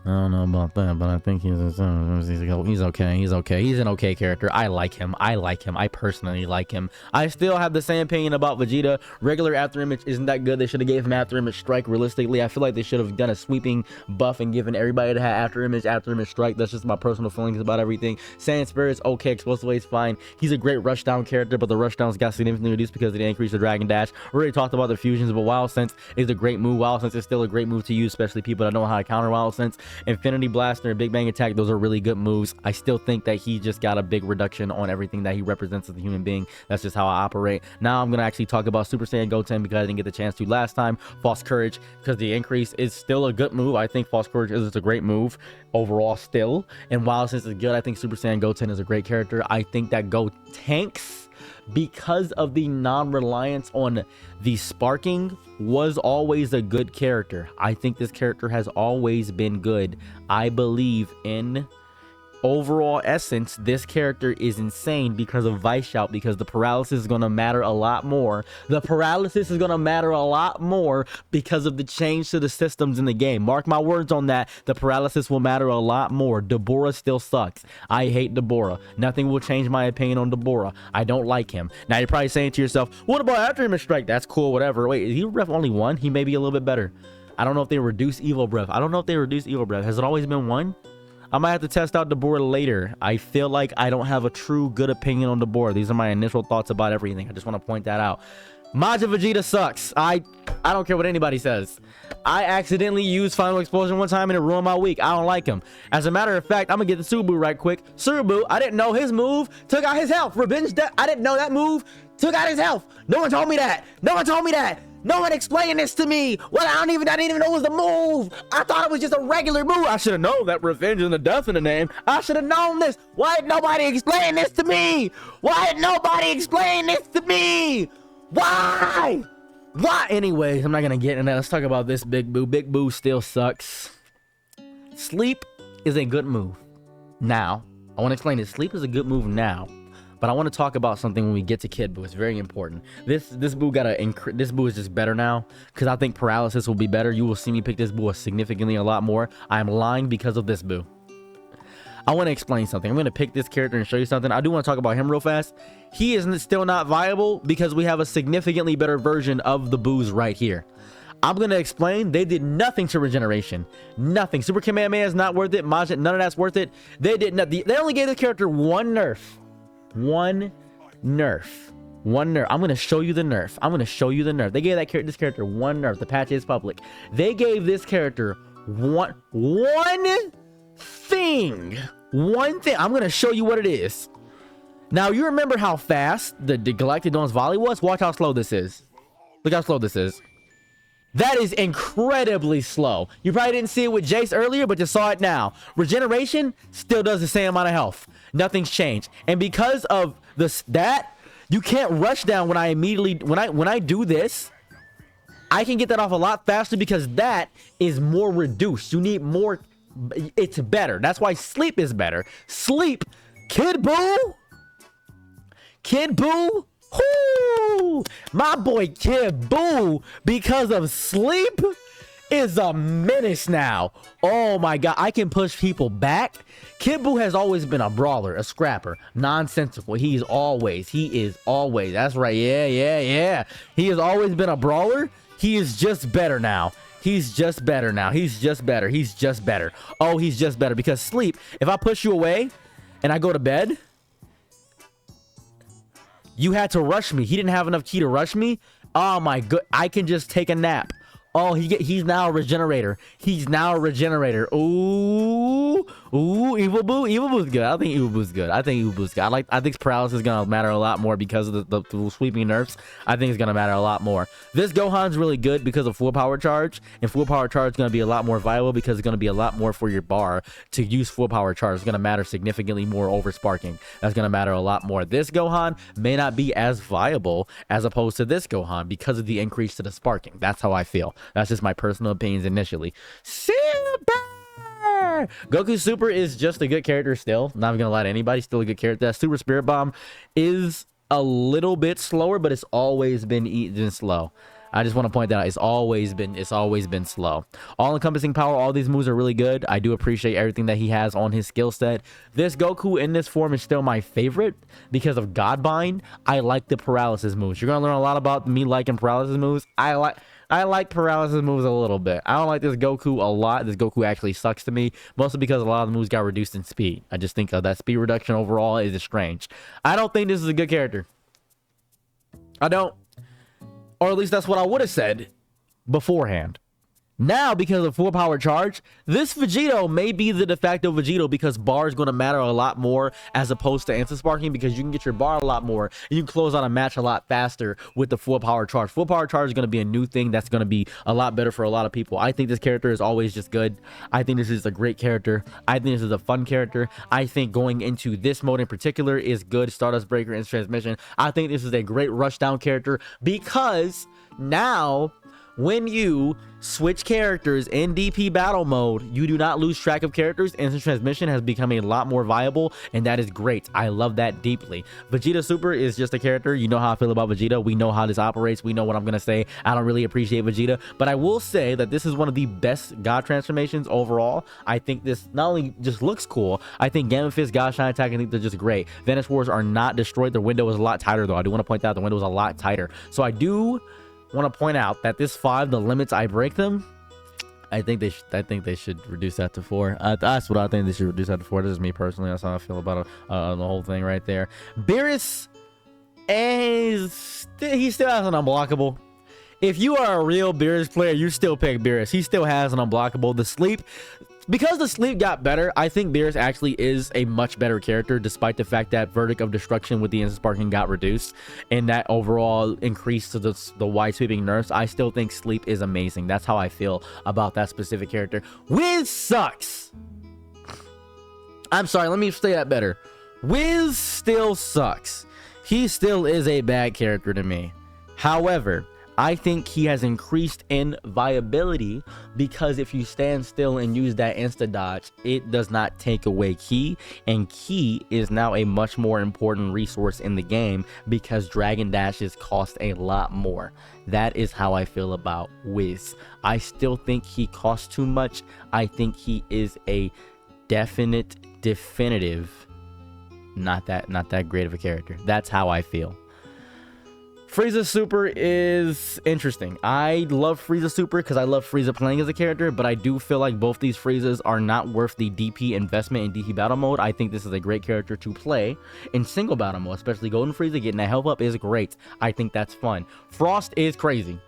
I don't know about that, but I think he's okay. He's okay. He's an okay character. I like him. I personally like him. I still have the same opinion about Vegeta. Regular after image isn't that good. They should have gave him after image strike. Realistically, I feel like they should have done a sweeping buff and given everybody that had after image strike. That's just my personal feelings about everything. Saiyan Spirit's okay. Explosive Wave's fine. He's a great rushdown character, but the rushdowns got significantly reduced because they didn't increase the Dragon Dash. We already talked about the fusions, but Wild Sense is a great move. Wild Sense is still a great move to use, especially people that know how to counter Wild Sense. Infinity Blaster and Big Bang Attack, those are really good moves. I still think that he just got a big reduction on everything that he represents as a human being. That's just how I operate. Now I'm going to actually talk about Super Saiyan Goten because I didn't get the chance to last time. False Courage, because the increase is still a good move. I think False Courage is a great move overall still. And while since it's good, I think Super Saiyan Goten is a great character. I think that Gotenks, because of the non-reliance on the sparking, was always a good character. I think this character has always been good. I believe in overall essence, this character is insane because of Vice Shout, because the paralysis is going to matter a lot more. The paralysis is going to matter a lot more because of the change to the systems in the game. Mark my words on that. The paralysis will matter a lot more. Deborah still sucks. I hate Deborah. Nothing will change my opinion on Deborah. I don't like him. Now you're probably saying to yourself, what about after image strike? That's cool, whatever. Wait, is he ref only one? He may be a little bit better. I don't know if they reduce Evil Breath. Has it always been one? I might have to test out Deborah later. I feel like I don't have a true good opinion on Deborah. These are my initial thoughts about everything. I just want to point that out. Majin Vegeta sucks. I don't care what anybody says. I accidentally used Final Explosion one time and it ruined my week. I don't like him. As a matter of fact, I'm gonna get the Subaru right quick. Subaru, I didn't know his move took out his health. Revenge Death. I didn't know that move Took out his health. No one told me that. No one told me that. No one explained this to me. Well, I didn't even know it was a move. I thought it was just a regular move. I should have known that revenge and the death in the name. I should have known this. Why did nobody explain this to me? Why did nobody explain this to me? Why? Anyways, I'm not gonna get into that. Let's talk about this Big Boo. Big Boo still sucks. Sleep is a good move. Now, I want to explain this. Sleep is a good move now. But I want to talk about something when we get to Kid Boo. It's very important. This Boo this Boo is just better now because I think paralysis will be better. You will see me pick this Boo significantly a lot more. I'm lying because of this Boo. I want to explain something. I'm going to pick this character and show you something. I do want to talk about him real fast. He is still not viable because we have a significantly better version of the Boos right here. I'm going to explain. They did nothing to regeneration. Nothing. Super Kamehameha is not worth it. Majin, none of that's worth it. They did not. They only gave the character one nerf. One nerf. I'm going to show you the nerf. They gave this character one nerf. The patch is public. They gave this character one thing. I'm going to show you what it is. Now, you remember how fast the Galactic Dawn's volley was? Watch how slow this is. Look how slow this is. That is incredibly slow. You probably didn't see it with Jace earlier, but you saw it now. Regeneration still does the same amount of health. Nothing's changed. And because of that, you can't rush down when I do this. I can get that off a lot faster because that is more reduced. You need more. It's better. That's why sleep is better. Sleep. Kid Boo. Whoo! My boy Kid Boo, because of sleep, is a menace now. Oh my god, I can push people back. Kid Boo has always been a brawler, a scrapper, nonsensical. He is always. That's right. Yeah. He has always been a brawler. He is just better now. He's just better. Oh, he's just better because sleep, if I push you away and I go to bed, you had to rush me. He didn't have enough ki to rush me. Oh my god, I can just take a nap. Oh, he's now a regenerator. Ooh, Evil Boo. Evil Boo's good. I think Evil Boo's good. I think paralysis is gonna matter a lot more because of the sweeping nerfs. I think it's gonna matter a lot more. This Gohan's really good because of full power charge, and full power charge is gonna be a lot more viable because it's gonna be a lot more for your bar to use full power charge. It's gonna matter significantly more over sparking. That's gonna matter a lot more. This Gohan may not be as viable as opposed to this Gohan because of the increase to the sparking. That's how I feel. That's just my personal opinions initially. Super! Goku Super is just a good character still. Not even gonna lie to anybody. Still a good character. That Super Spirit Bomb is a little bit slower, but it's always been slow. I just want to point that out. It's always been slow. All-encompassing power. All these moves are really good. I do appreciate everything that he has on his skill set. This Goku in this form is still my favorite because of Godbind. I like the paralysis moves. You're gonna learn a lot about me liking paralysis moves. I like paralysis moves a little bit. I don't like this Goku a lot. This Goku actually sucks to me, mostly because a lot of the moves got reduced in speed. I just think that speed reduction overall is strange. I don't think this is a good character. I don't. Or at least that's what I would have said beforehand. Now, because of full power charge, this Vegito may be the de facto Vegito because bar is going to matter a lot more as opposed to instant sparking because you can get your bar a lot more and you can close out a match a lot faster with the full power charge. Full power charge is going to be a new thing that's going to be a lot better for a lot of people. I think this character is always just good. I think this is a great character. I think this is a fun character. I think going into this mode in particular is good. Stardust Breaker, Instant Transmission. I think this is a great rushdown character because now when you switch characters in DP battle mode, you do not lose track of characters. Instant transmission has become a lot more viable, and that is great. I love that deeply. Vegeta Super is just a character. You know how I feel about Vegeta. We know how this operates. We know what I'm going to say. I don't really appreciate Vegeta, but I will say that this is one of the best God transformations overall. I think this not only just looks cool, I think Gamma Fist, God Shine Attack, I think they're just great. Vanish Wars are not destroyed. Their window is a lot tighter, though. I do want to point out the window is a lot tighter. So I do want to point out that this 5, the limits I break them, I think they should reduce that to 4. That's what I think they should reduce that to 4. This is me personally. That's how I feel about the whole thing right there. Beerus he still has an unblockable. If you are a real Beerus player, you still pick Beerus. He still has an unblockable. The sleep because the sleep got better, I think Beerus actually is a much better character, despite the fact that Verdict of Destruction with the instant sparking got reduced and that overall increase to the wide sweeping nerfs. I still think Sleep is amazing. That's how I feel about that specific character. Wiz sucks. I'm sorry, let me say that better. Wiz still sucks. He still is a bad character to me. However, I think he has increased in viability because if you stand still and use that insta dodge, it does not take away ki, and ki is now a much more important resource in the game because Dragon Dashes cost a lot more. That is how I feel about Wiz. I still think he costs too much. I think he is a definitive not that great of a character. That's how I feel. Frieza Super is interesting. I love Frieza Super because I love Frieza playing as a character, but I do feel like both these Friezas are not worth the DP investment in DP battle mode. I think this is a great character to play in single battle mode, especially Golden Frieza getting that health up is great. I think that's fun. Frost is crazy.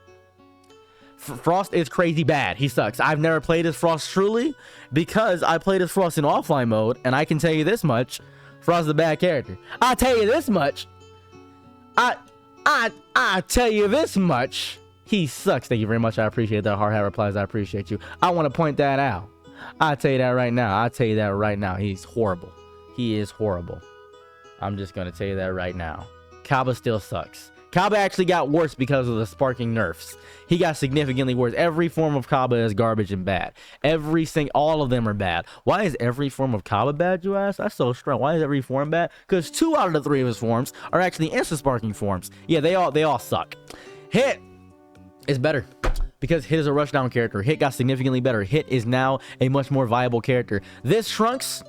Frost is crazy bad. He sucks. I've never played as Frost truly because I played as Frost in offline mode, and I can tell you this much: Frost is a bad character. I'll tell you this much. I tell you this much. He sucks. Thank you very much. I appreciate that. Hard hat replies. I appreciate you. I want to point that out. I'll tell you that right now. I'll tell you that right now. He's horrible. He is horrible. I'm just going to tell you that right now. Kaba still sucks. Kaba actually got worse because of the sparking nerfs. He got significantly worse. Every form of Kaba is garbage and bad. All of them are bad. Why is every form of Kaba bad, you ask? That's so strange. Why is every form bad? Because 2 out of the 3 of his forms are actually instant sparking forms. Yeah, they all suck. Hit is better because Hit is a rushdown character. Hit got significantly better. Hit is now a much more viable character. This Trunks,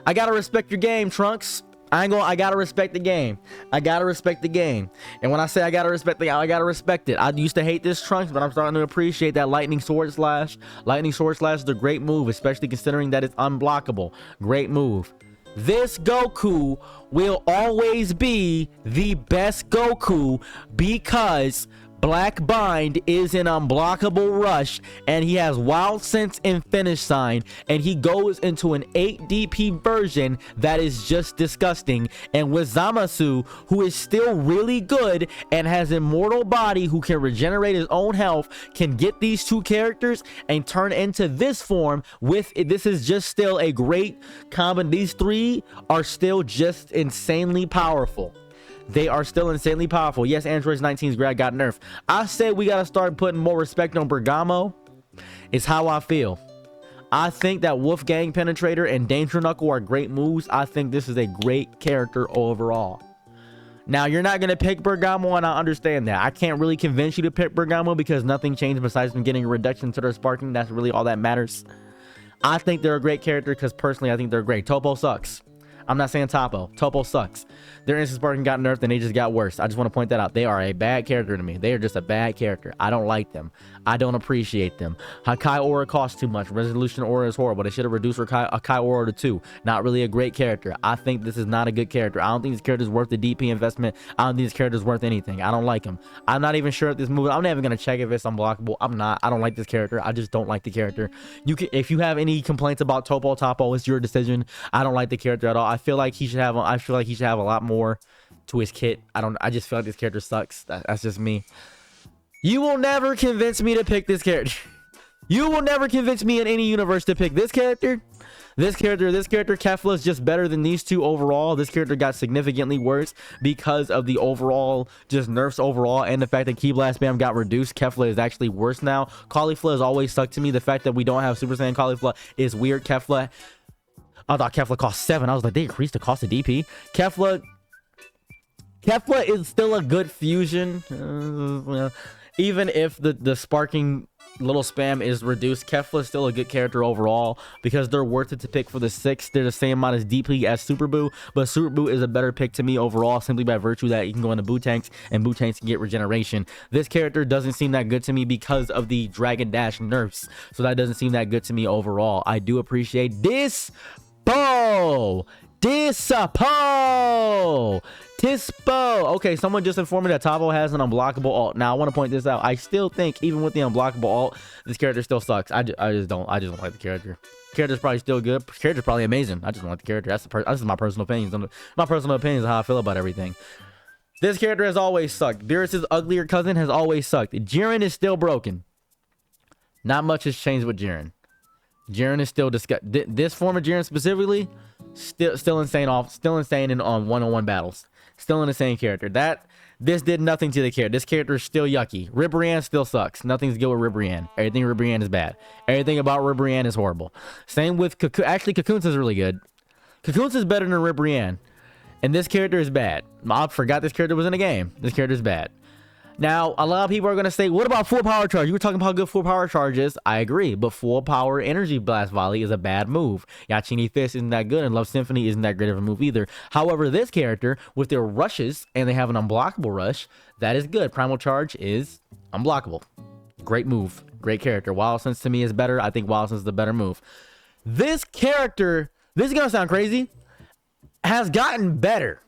I gotta respect your game, Trunks. I gotta respect the game. I gotta respect the game. And when I say I gotta respect the game, I gotta respect it. I used to hate this Trunks, but I'm starting to appreciate that Lightning Sword Slash. Lightning Sword Slash is a great move, especially considering that it's unblockable. Great move. This Goku will always be the best Goku because Black Bind is an unblockable rush, and he has Wild Sense and Finish Sign, and he goes into an 8 DP version that is just disgusting. And with Zamasu, who is still really good and has Immortal Body who can regenerate his own health, can get these 2 characters and turn into this form with it. This is just still a great combo. These 3 are still just insanely powerful. They are still insanely powerful. Yes, Android's 19's grad got nerfed. I said we got to start putting more respect on Bergamo. Is how I feel. I think that Wolfgang Penetrator and Danger Knuckle are great moves. I think this is a great character overall. Now, you're not going to pick Bergamo, and I understand that. I can't really convince you to pick Bergamo because nothing changed besides them getting a reduction to their sparking. That's really all that matters. I think they're a great character because personally, I think they're great. Topo sucks. I'm not saying Topo. Topo sucks. Their instant sparking got nerfed and they just got worse. I just want to point that out. They are a bad character to me. They are just a bad character. I don't like them. I don't appreciate them. Hakai Aura costs too much. Resolution Aura is horrible. They should have reduced Hakai Aura to 2. Not really a great character. I think this is not a good character. I don't think this character is worth the DP investment. I don't think this character is worth anything. I don't like him. I'm not even sure if this movie. I'm not even going to check if it's unblockable. I'm not. I don't like this character. I just don't like the character. You can, if you have any complaints about Topo, it's your decision. I don't like the character at all. I feel like he should have a lot more to his kit. I just feel like this character sucks. That's just me. You will never convince me to pick this character. You will never convince me in any universe to pick this character. This character, Kefla is just better than these 2 overall. This character got significantly worse because of the overall, just nerfs overall, and the fact that Ki Blast Spam got reduced. Kefla is actually worse now. Caulifla has always stuck to me. The fact that we don't have Super Saiyan Caulifla is weird. Kefla, I thought Kefla cost 7. I was like, they increased the cost of DP. Kefla is still a good fusion. Even if the sparking little spam is reduced, Kefla is still a good character overall because they're worth it to pick for the 6. They're the same amount as DP as Super Boo, but Super Boo is a better pick to me overall simply by virtue that you can go into Boo Tanks and Boo Tanks can get regeneration. This character doesn't seem that good to me because of the Dragon Dash nerfs, so that doesn't seem that good to me overall. I do appreciate this. Boom! Dispo. Tispo. Okay, someone just informed me that Tavo has an unblockable alt. Now, I want to point this out. I still think, even with the unblockable alt, this character still sucks. I just don't like the character. Character's probably still good. Character's probably amazing. I just don't like the character. That's my personal opinions. My personal opinions of how I feel about everything. This character has always sucked. Beerus's uglier cousin has always sucked. Jiren is still broken. Not much has changed with Jiren. Jiren is still this form of Jiren specifically, still insane in one-on-one battles. Still an insane character. This did nothing to the character. This character is still yucky. Ribrianne still sucks. Nothing's good with Ribrianne. Everything Ribrianne is bad. Everything about Ribrianne is horrible. Same with Cocoon. Actually, Cocoon's is really good. Cocoon's is better than Ribrianne. And this character is bad. I forgot this character was in a game. This character is bad. Now, a lot of people are going to say, what about full power charge? You were talking about how good full power charge is. I agree, but full power energy blast volley is a bad move. Yachini Fist isn't that good, and Love Symphony isn't that great of a move either. However, this character, with their rushes, and they have an unblockable rush, that is good. Primal charge is unblockable. Great move. Great character. Wild Sense to me is better. I think Wild Sense is the better move. This character, this is going to sound crazy, has gotten better.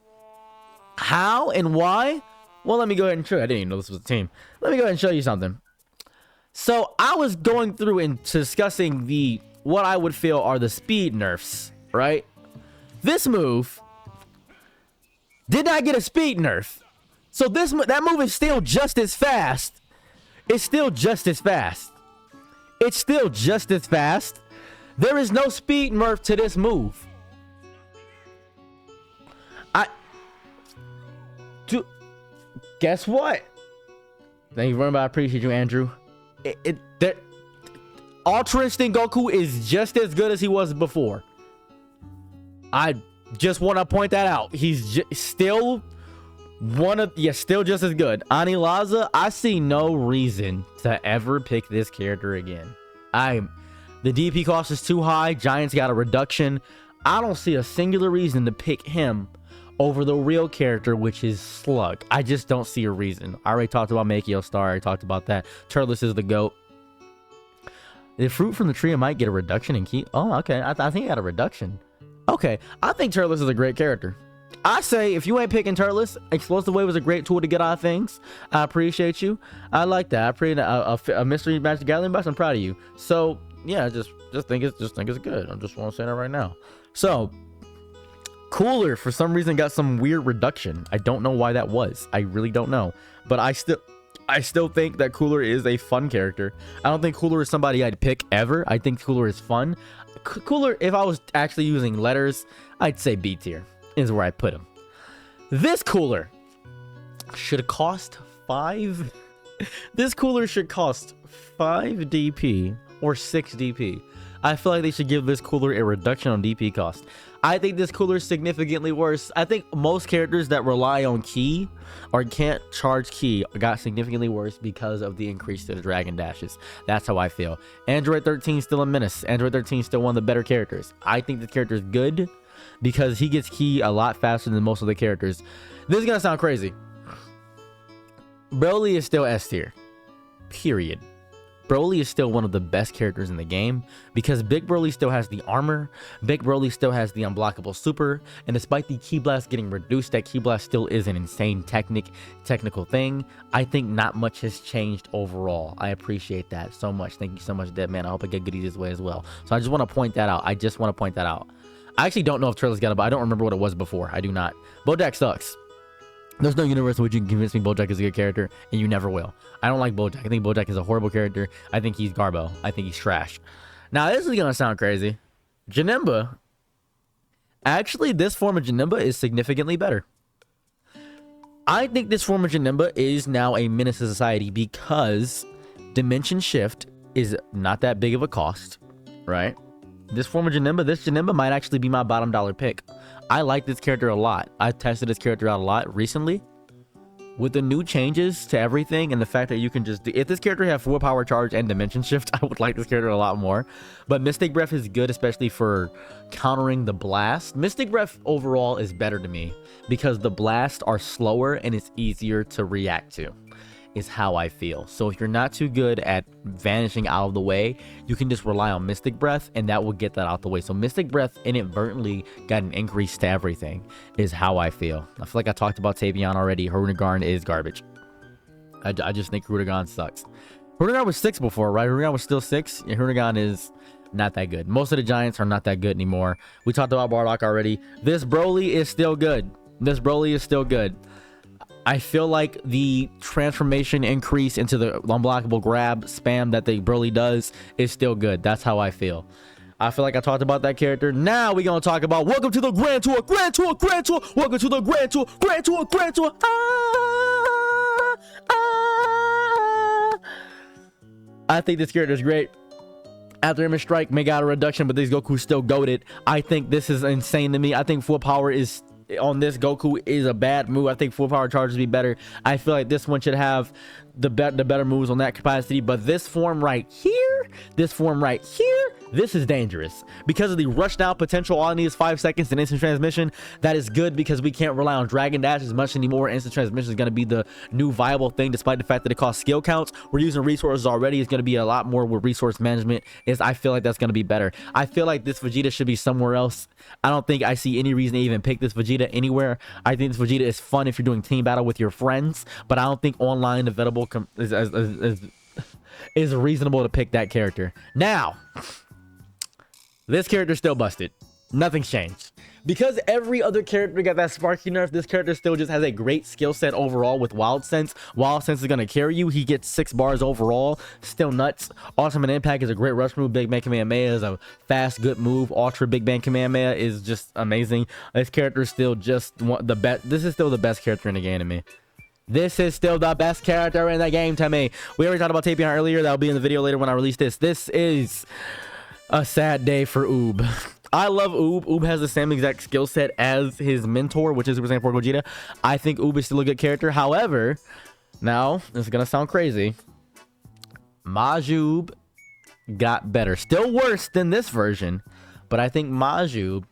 How and why? Well, let me go ahead and show you. I didn't even know this was a team. Let me go ahead and show you something. So I was going through and discussing what I would feel are the speed nerfs, right? This move did not get a speed nerf. So that move is still just as fast. It's still just as fast. It's still just as fast. There is no speed nerf to this move. Guess what? Thank you very much. I appreciate you, Andrew. Ultra Instinct Goku is just as good as he was before. I just want to point that out. He's still still just as good. Anilaza, I see no reason to ever pick this character again. The DP cost is too high. Giants got a reduction. I don't see a singular reason to pick him over the real character, which is Slug. I just don't see a reason. I already talked about Makio Star. I already talked about that. Turles is the GOAT. The fruit from the tree might get a reduction in key. Oh, okay. I think it got a reduction. Okay. I think Turles is a great character. I say, if you ain't picking Turles, Explosive Wave was a great tool to get out of things. I appreciate you. I like that. I appreciate a Mystery Magic Gathering Box. I'm proud of you. So, yeah, just think it's good. I just want to say that right now. So, Cooler, for some reason, got some weird reduction. I don't know why that was. I really don't know. But I still think that Cooler is a fun character. I don't think Cooler is somebody I'd pick ever. I think Cooler is fun. Cooler, if I was actually using letters, I'd say B tier is where I put him. This Cooler should cost 5. This Cooler should cost 5 DP or 6 DP. I feel like they should give this Cooler a reduction on DP cost. I think this Cooler is significantly worse. I think most characters that rely on key or can't charge key got significantly worse because of the increase to the Dragon Dashes. That's how I feel. Android 13 is still a menace. Android 13 is still one of the better characters. I think this character is good because he gets key a lot faster than most of the characters. This is going to sound crazy. Broly is still S tier. Period. Broly is still one of the best characters in the game because Big Broly still has the armor, Big Broly still has the unblockable super, and despite the Ki Blast getting reduced, that Ki Blast still is an insane technical thing. I think not much has changed overall. I appreciate that so much. Thank you so much, Deadman. I hope I get goodies this way as well. So I just want to point that out. I actually don't know if Turles got it, but I don't remember what it was before. I do not. Bojack sucks. There's no universe in which you can convince me Bojack is a good character, and you never will. I don't like Bojack. I think Bojack is a horrible character. I think he's Garbo. I think he's trash. Now, this is going to sound crazy. Janemba. Actually, this form of Janemba is significantly better. I think this form of Janemba is now a menace to society because Dimension Shift is not that big of a cost, right? This form of Janemba, this Janemba might actually be my bottom dollar pick. I like this character a lot. I tested this character out a lot recently. With the new changes to everything and the fact that you can just... If this character had 4 power charge and dimension shift, I would like this character a lot more. But Mystic Breath is good, especially for countering the blast. Mystic Breath overall is better to me because the blasts are slower and it's easier to react to. is how I feel. So if you're not too good at vanishing out of the way, you can just rely on Mystic Breath, and that will get that out the way. So Mystic Breath inadvertently got an increase to everything, is how I feel. I feel like I talked about Tavion already. Runegarn is garbage. I just think Runegarn sucks. Runegarn was 6 before, right? Runegarn was still 6. Yeah, Runegarn is not that good. Most of the giants are not that good anymore. We talked about Bardock already. This Broly is still good. This Broly is still good. I feel like the transformation increase into the unblockable grab spam that the Broly does is still good. That's how I feel. I feel like I talked about that character. Now we're going to talk about welcome to the Grand Tour, Grand Tour, Grand Tour. Welcome to the Grand Tour, Grand Tour, Grand Tour. I think this character is great. After Image Strike, may got a reduction, but this Goku still goated. I think this is insane to me. I think full power is on this Goku is a bad move. I think full power charges be better. I feel like this one should have the better moves on that capacity, but this form right here, this is dangerous because of the rush down potential. All I need is 5 seconds and instant transmission. That is good because we can't rely on Dragon Dash as much anymore. Instant transmission is going to be the new viable thing, despite the fact that it costs skill counts. We're using resources already. It's going to be a lot more with resource management. I feel like that's going to be better. I feel like this Vegeta should be somewhere else. I don't think I see any reason to even pick this Vegeta anywhere. I think this Vegeta is fun if you're doing team battle with your friends, but I don't think online available is reasonable to pick that character. Now, this character's still busted. Nothing's changed. Because every other character got that Sparky nerf, this character still just has a great skill set overall with Wild Sense. Wild Sense is going to carry you. He gets 6 bars overall. Still nuts. Ultimate Impact is a great rush move. Big Bang Kamehameha is a fast, good move. Ultra Big Bang Kamehameha is just amazing. This character is still just the best. This is still the best character in the game to me. This is still the best character in the game to me. We already talked about Tapion earlier. That'll be in the video later when I release this. This is a sad day for Oob. I love Oob. Oob has the same exact skill set as his mentor, which is Super Saiyan 4 Gogeta. I think Oob is still a good character. However, now, this is going to sound crazy. Majub got better. Still worse than this version, but I think Majub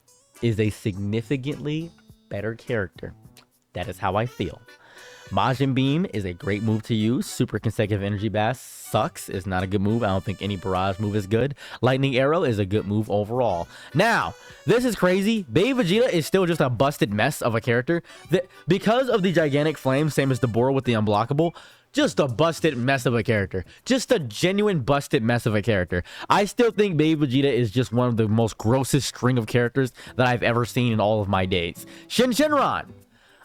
is a significantly better character. That is how I feel. Majin Beam is a great move to use. Super Consecutive Energy Blast sucks. It's not a good move. I don't think any barrage move is good. Lightning Arrow is a good move overall. Now, this is crazy. Baby Vegeta is still just a busted mess of a character. Because of the gigantic flame, same as the Boro with the unblockable, just a busted mess of a character. Just a genuine busted mess of a character. I still think Baby Vegeta is just one of the most grossest string of characters that I've ever seen in all of my days. Shenron.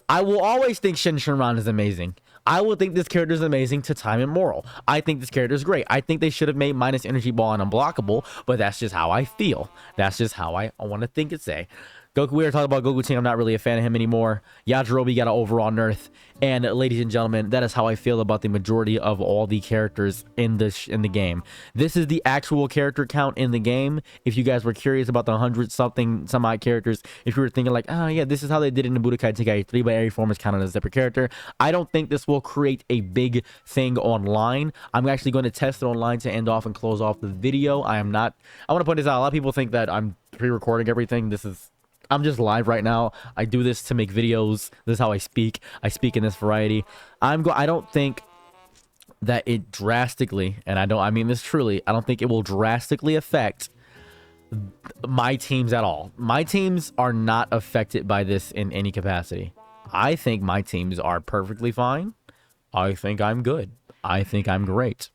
I will always think Shenron is amazing. I will think this character is amazing to time immortal. I think this character is great. I think they should have made minus energy ball and unblockable, but that's just how I feel. That's just how I want to think it's a. Goku, we were talking about Goku Team. I'm not really a fan of him anymore. Yajirobe got an overall nerf. And ladies and gentlemen, that is how I feel about the majority of all the characters in the game. This is the actual character count in the game. If you guys were curious about the 100-something some odd characters, if you were thinking like, oh yeah, this is how they did it in Budokai Tenkaichi 3, but every form is counted as a separate character. I don't think this will create a big thing online. I'm actually going to test it online to end off and close off the video. I want to point this out. A lot of people think that I'm pre-recording everything. I'm just live right now. I do this to make videos. This is how I speak. I speak in this variety. I don't think that it drastically, and I mean this truly, I don't think it will drastically affect my teams at all. My teams are not affected by this in any capacity. I think my teams are perfectly fine. I think I'm good. I think I'm great.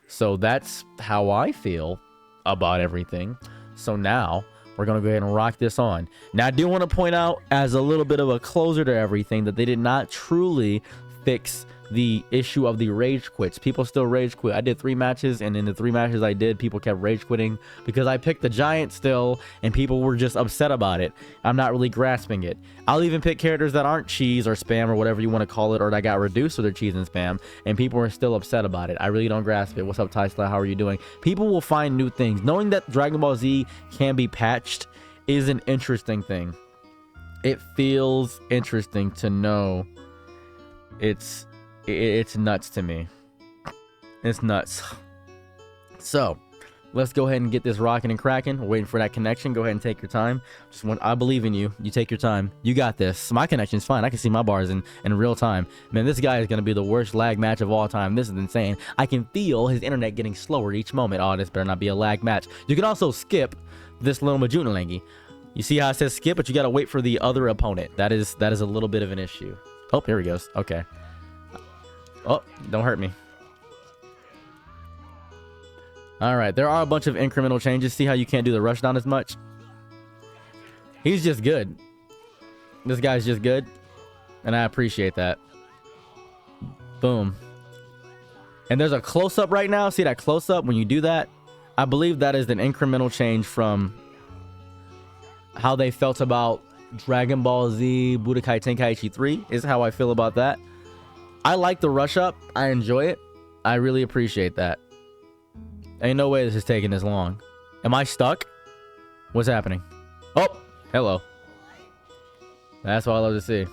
So that's how I feel about everything. So now we're going to go ahead and rock this on. Now, I do want to point out, as a little bit of a closer to everything, that they did not truly fix the issue of the rage quits. People still rage quit. I did 3 matches, and in the 3 matches I did, people kept rage quitting because I picked the giant still, and people were just upset about it. I'm not really grasping it. I'll even pick characters that aren't cheese or spam or whatever you want to call it, or that got reduced to their cheese and spam, and people are still upset about it. I really don't grasp it. What's up, Ty Sly? How are you doing? People will find new things. Knowing that Dragon Ball Z can be patched is an interesting thing. It feels interesting to know. It's nuts to me. It's nuts. So Let's go ahead and get this rocking and cracking. We're waiting for that connection. Go ahead and take your time. I believe in you. You take your time. You got this. My connection's fine. I can see my bars in real time. Man, this guy is going to be the worst lag match of all time. This is insane. I can feel his internet getting slower each moment. Oh, this better not be a lag match. You can also skip this little Majunalangi. You see how it says skip, but you got to wait for the other opponent. That is a little bit of an issue. Oh, here he goes. Okay. Oh, don't hurt me. All right, there are a bunch of incremental changes. See how you can't do the rush down as much? He's just good. This guy's just good, and I appreciate that. Boom. And there's a close-up right now. See that close-up? When you do that, I believe that is an incremental change from how they felt about Dragon Ball Z Budokai Tenkaichi 3 is how I feel about that. I like the rush up. I enjoy it. I really appreciate that. Ain't no way this is taking this long. Am I stuck? What's happening? Oh, hello. That's what I love to see.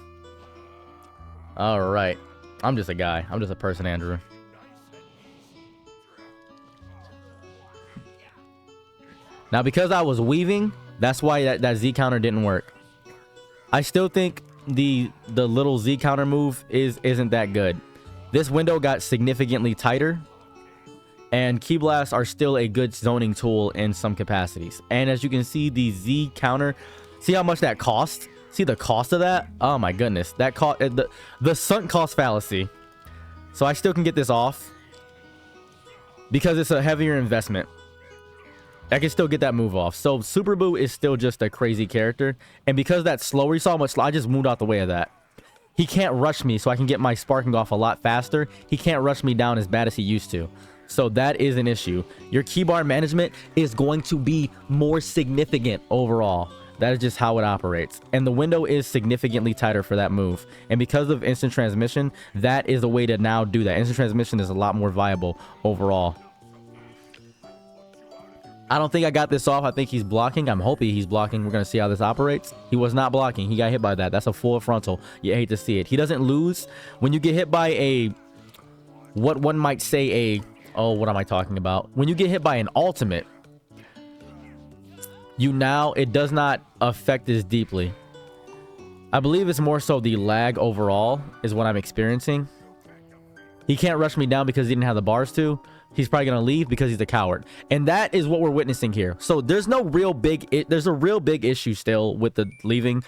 All right. I'm just a guy. I'm just a person, Andrew. Now, because I was weaving, that's why that Z counter didn't work. I still think the little Z counter move isn't that good. This window got significantly tighter. And key blasts are still a good zoning tool in some capacities. And as you can see, the Z counter, see how much that costs? See the cost of that? Oh my goodness. That cost, the sunk cost fallacy. So I still can get this off because it's a heavier investment. I can still get that move off. So Super Boo is still just a crazy character. And because that's slower, you saw how much I just moved out the way of that. He can't rush me, so I can get my sparking off a lot faster. He can't rush me down as bad as he used to. So that is an issue. Your keybar management is going to be more significant overall. That is just how it operates. And the window is significantly tighter for that move. And because of instant transmission, that is a way to now do that. Instant transmission is a lot more viable overall. I don't think I got this off. I think he's blocking. I'm hoping he's blocking. We're going to see how this operates. He was not blocking. He got hit by that. That's a full frontal. You hate to see it. He doesn't lose. When you get hit by a, what one might say a, oh, what am I talking about? When you get hit by an ultimate, it does not affect as deeply. I believe it's more so the lag overall is what I'm experiencing. He can't rush me down because he didn't have the bars to. He's probably going to leave because he's a coward. And that is what we're witnessing here. So there's no real big, there's a real big issue still with the leaving.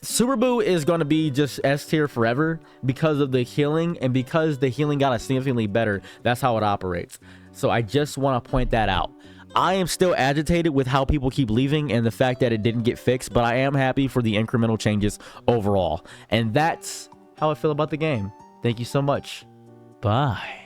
Super Boo is going to be just S tier forever because of the healing, and because the healing got significantly better. That's how it operates. So I just want to point that out. I am still agitated with how people keep leaving and the fact that it didn't get fixed, but I am happy for the incremental changes overall. And that's how I feel about the game. Thank you so much. Bye.